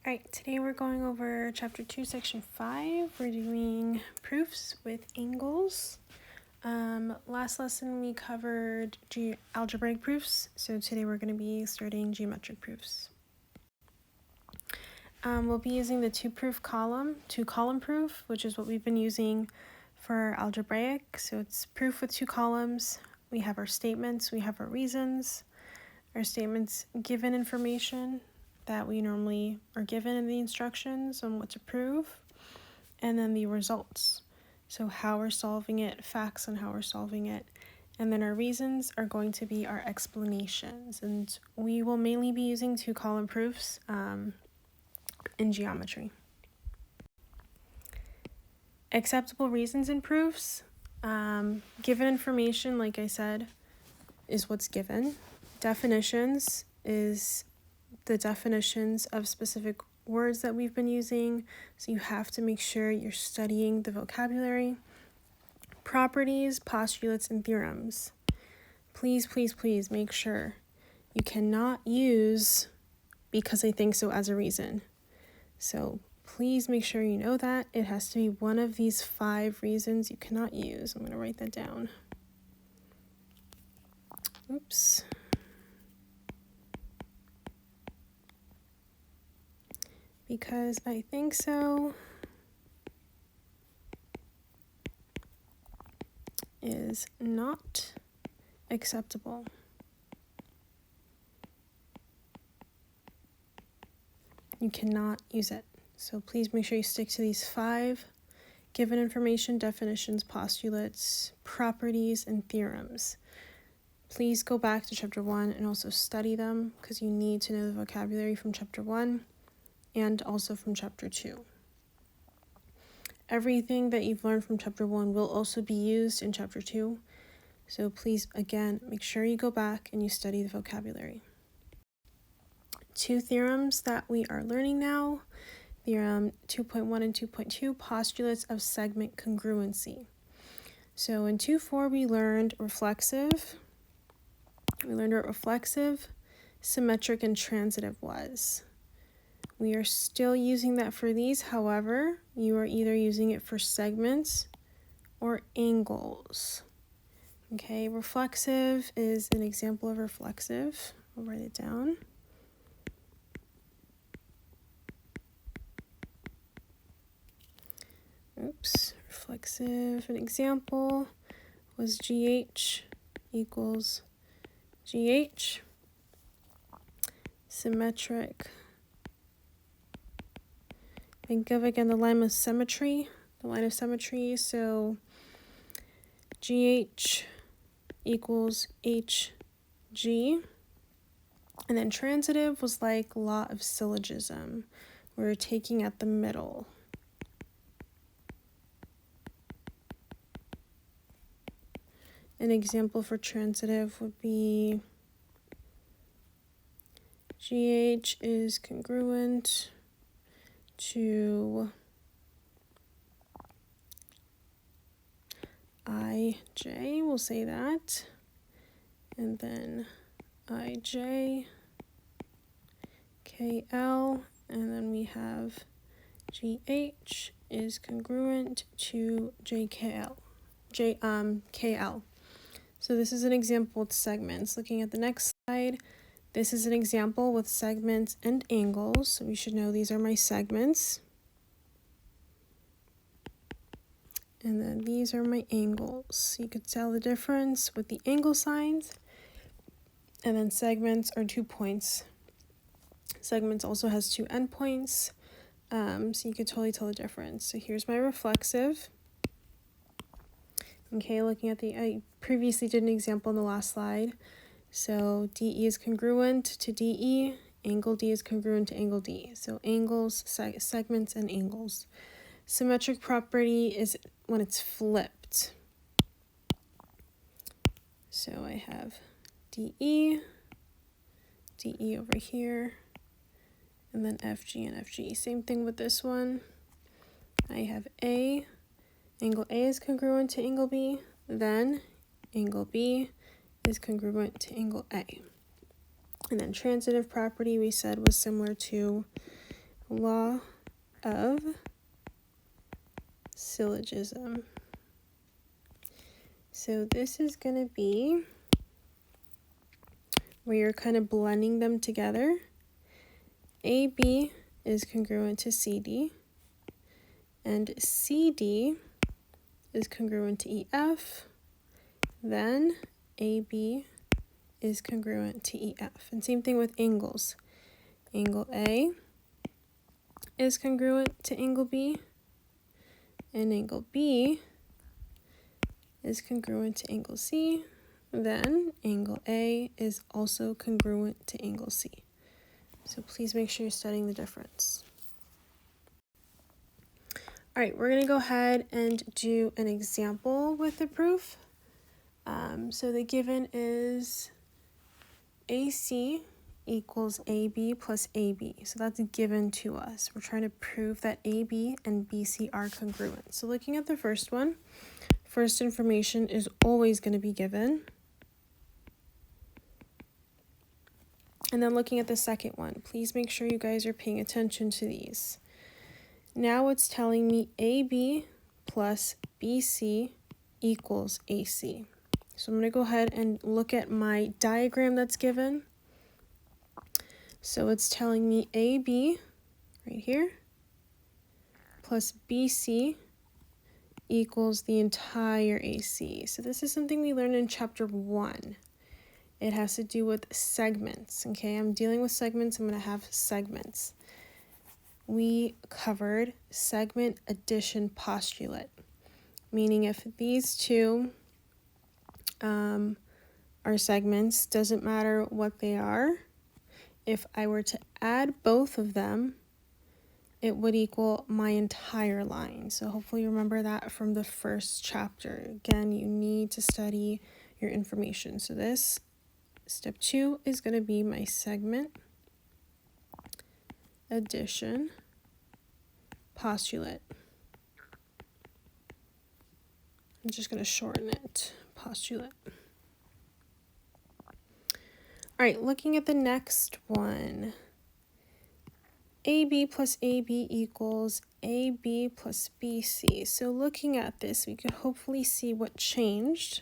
Alright, today we're going over chapter 2, section 5. We're doing proofs with angles. Last lesson we covered algebraic proofs, so today we're going to be starting geometric proofs. We'll be using the two-column proof, which is what we've been using for algebraic. So it's proof with two columns. We have our statements, we have our reasons. Our statements given information that we normally are given in the instructions on what to prove, and then the results. So how we're solving it, facts on how we're solving it, and then our reasons are going to be our explanations. And we will mainly be using two-column proofs in geometry. Acceptable reasons in proofs. Given information, like I said, is what's given. Definitions is the definitions of specific words that we've been using, so you have to make sure you're studying the vocabulary. Properties, postulates, and theorems. Please, please, please make sure you cannot use because I think so as a reason. So please make sure you know that. It has to be one of these 5 reasons you cannot use. I'm going to write that down. Oops. Because I think so is not acceptable. You cannot use it. So please make sure you stick to these 5 given information, definitions, postulates, properties, and theorems. Please go back to chapter 1 and also study them because you need to know the vocabulary from chapter 1 and also from chapter 2. Everything that you've learned from chapter 1 will also be used in chapter 2. So please, again, make sure you go back and you study the vocabulary. 2 theorems that we are learning now. Theorem 2.1 and 2.2, postulates of segment congruency. So in 2.4 we learned reflexive. We learned what reflexive, symmetric, and transitive was. We are still using that for these. However, you are either using it for segments or angles. Okay, reflexive is an example of reflexive. I'll write it down. Oops, reflexive, an example was GH equals GH. Symmetric. Think of again the line of symmetry, so GH equals HG. And then transitive was like law of syllogism. We're taking at the middle. An example for transitive would be GH is congruent to IJ, we'll say that, and then IJ, KL, and then we have GH is congruent to JKL, KL. So this is an example with segments. Looking at the next slide, this is an example with segments and angles. So we should know these are my segments. And then these are my angles. You could tell the difference with the angle signs. And then segments are 2 points. Segments also has 2 endpoints. So you could totally tell the difference. So here's my reflexive. Okay, looking at I previously did an example in the last slide. So DE is congruent to DE, angle D is congruent to angle D. So angles, segments, and angles. Symmetric property is when it's flipped. So I have DE over here, and then FG and FG. Same thing with this one. I have A, angle A is congruent to angle B, then angle B is congruent to angle A. And then transitive property we said was similar to law of syllogism. So this is going to be where you're kind of blending them together. AB is congruent to CD, and CD is congruent to EF, then AB is congruent to EF. And same thing with angles. Angle A is congruent to angle B, and angle B is congruent to angle C, then angle A is also congruent to angle C. So please make sure you're studying the difference. All right, we're going to go ahead and do an example with the proof. So the given is AC equals AB plus AB. So that's given to us. We're trying to prove that AB and BC are congruent. So looking at the first one, first information is always going to be given. And then looking at the second one, please make sure you guys are paying attention to these. Now it's telling me AB plus BC equals AC. So I'm going to go ahead and look at my diagram that's given. So it's telling me AB right here plus BC equals the entire AC. So this is something we learned in chapter 1. It has to do with segments, okay? I'm dealing with segments, I'm going to have segments. We covered segment addition postulate, meaning if these two are segments, doesn't matter what they are, if I were to add both of them, it would equal my entire line. So hopefully you remember that from the first chapter. Again, you need to study your information. So this, step 2, is going to be my segment addition postulate. I'm just going to shorten it, postulate. All right, looking at the next one. AB plus AB equals AB plus BC. So looking at this, we could hopefully see what changed.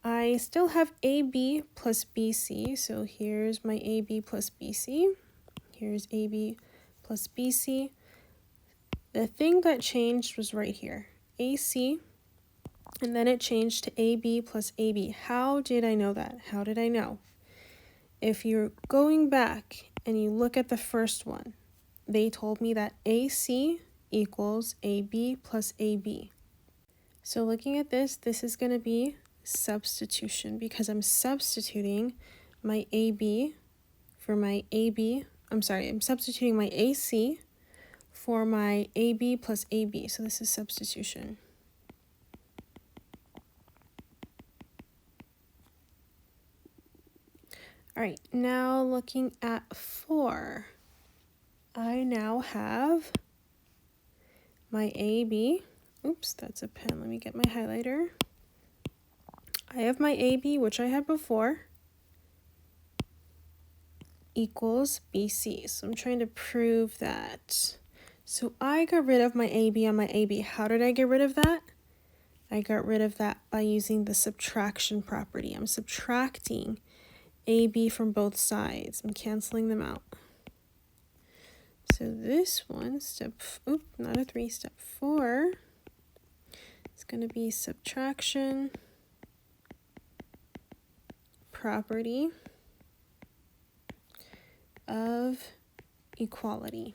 I still have AB plus BC, so here's my AB plus BC. Here's AB plus BC. The thing that changed was right here, AC, and then it changed to AB plus AB. How did I know that? How did I know? If you're going back and you look at the first one, they told me that AC equals AB plus AB. So looking at this, this is going to be substitution because I'm substituting my AB for my AB. I'm substituting my AC for my AB plus AB. So this is substitution. All right, now looking at 4, I now have my AB. Oops, that's a pen. Let me get my highlighter. I have my AB, which I had before, equals BC. So I'm trying to prove that. So I got rid of my AB on my AB. How did I get rid of that? I got rid of that by using the subtraction property. I'm subtracting AB from both sides. I'm canceling them out. So this one, step 4, is going to be subtraction property of equality.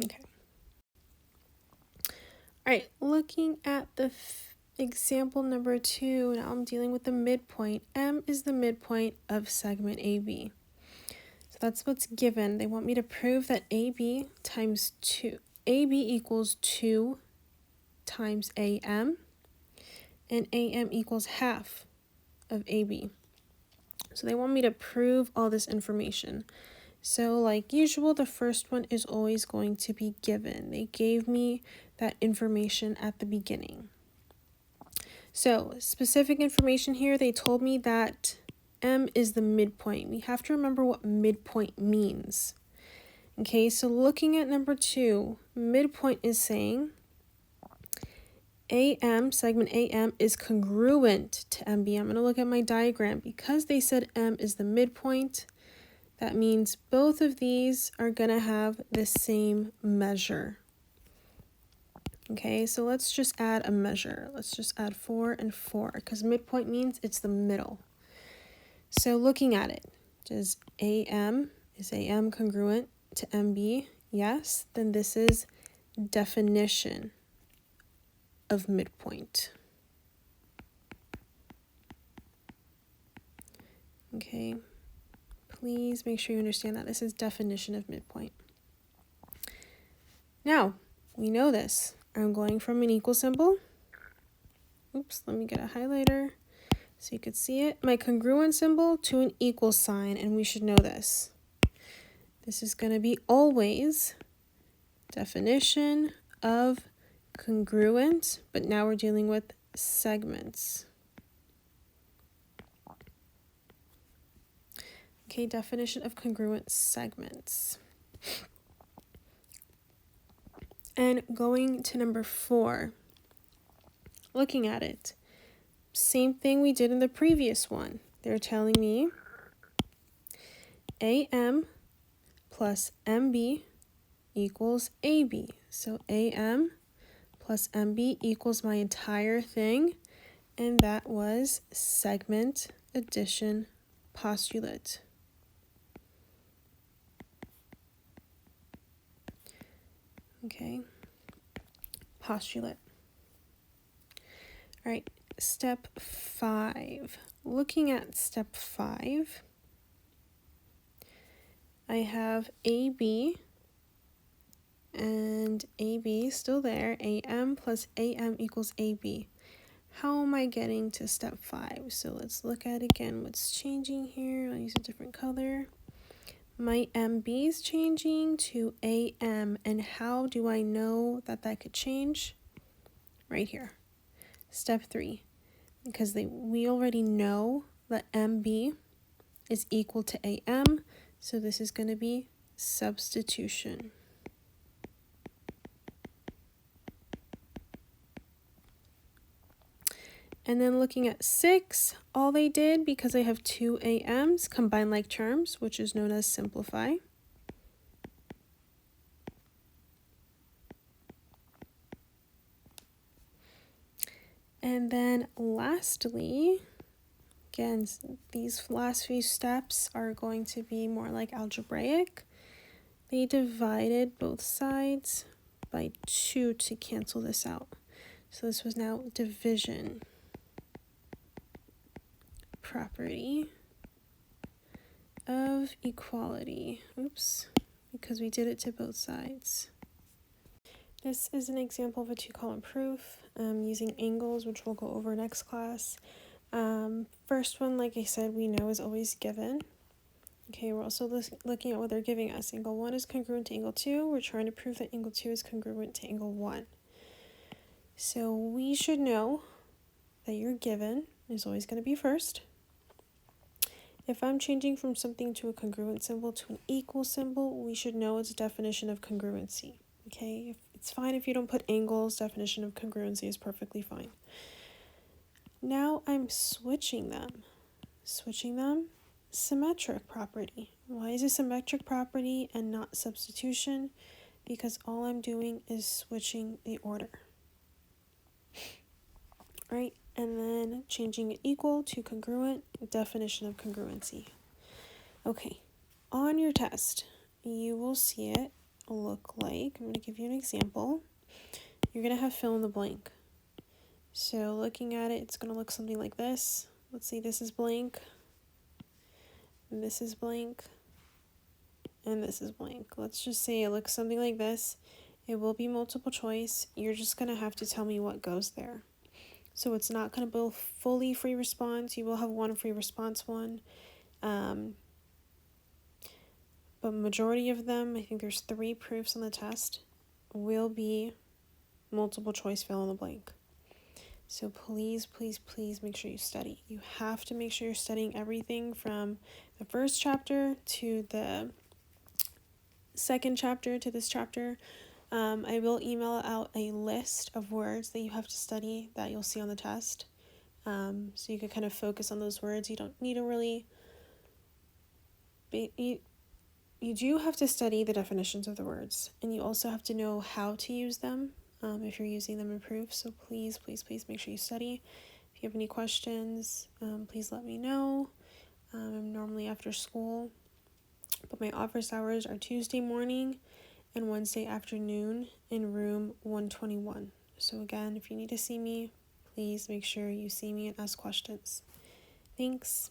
Okay. All right, looking at the example number 2, now I'm dealing with the midpoint. M is the midpoint of segment AB. So that's what's given. They want me to prove that AB equals 2 times AM, and AM equals half of AB. So they want me to prove all this information. So like usual, the first one is always going to be given. They gave me that information at the beginning. So specific information here, they told me that M is the midpoint. We have to remember what midpoint means. Okay, so looking at number 2, midpoint is saying AM, segment AM, is congruent to MB. I'm going to look at my diagram. Because they said M is the midpoint, that means both of these are going to have the same measure. Okay, so let's just add a measure. Let's just add 4 and 4, because midpoint means it's the middle. So looking at it, is AM congruent to MB? Yes, then this is definition of midpoint. Okay, please make sure you understand that this is definition of midpoint. Now, we know this. I'm going from an equal symbol. Oops, let me get a highlighter so you could see it. My congruent symbol to an equal sign, and we should know this. This is going to be always definition of congruent, but now we're dealing with segments. Okay, definition of congruent segments. And going to number 4, looking at it, same thing we did in the previous one. They're telling me AM plus MB equals AB. So AM plus MB equals my entire thing, and that was segment addition postulate. Okay, postulate. All right, step 5. Looking at step 5, I have AB and AB still there. AM plus AM equals AB. How am I getting to step 5? So let's look at again what's changing here. I'll use a different color. My MB is changing to AM, and how do I know that that could change? Right here. Step 3, because we already know that MB is equal to AM, so this is going to be substitution. And then looking at 6, all they did, because I have 2 AMs, combine like terms, which is known as simplify. And then lastly, again, these last few steps are going to be more like algebraic. They divided both sides by 2 to cancel this out. So this was now division. Property of equality. Oops, because we did it to both sides. This is an example of a 2-column proof using angles, which we'll go over next class. First one, like I said, we know is always given. Okay, we're also looking at what they're giving us. Angle 1 is congruent to angle 2. We're trying to prove that angle 2 is congruent to angle 1. So we should know that your given is always going to be first. If I'm changing from something to a congruent symbol to an equal symbol, we should know its definition of congruency. Okay, it's fine if you don't put angles. Definition of congruency is perfectly fine. Now I'm switching them. Symmetric property. Why is it symmetric property and not substitution? Because all I'm doing is switching the order. Right? And then changing it equal to congruent, definition of congruency. Okay, on your test, you will see it look like, I'm going to give you an example. You're going to have fill in the blank. So looking at it, it's going to look something like this. Let's see, this is blank, this is blank, and this is blank. Let's just say it looks something like this. It will be multiple choice. You're just going to have to tell me what goes there. So it's not going to be fully free response. You will have one free response one. But majority of them, I think there's 3 proofs on the test, will be multiple choice fill in the blank. So please, please, please make sure you study. You have to make sure you're studying everything from the first chapter to the second chapter to this chapter. I will email out a list of words that you have to study that you'll see on the test. So you can kind of focus on those words. You don't need to really... You do have to study the definitions of the words, and you also have to know how to use them if you're using them in proofs. So please, please, please make sure you study. If you have any questions, please let me know. I'm normally after school, but my office hours are Tuesday morning and Wednesday afternoon in room 121. So again, if you need to see me, please make sure you see me and ask questions. Thanks.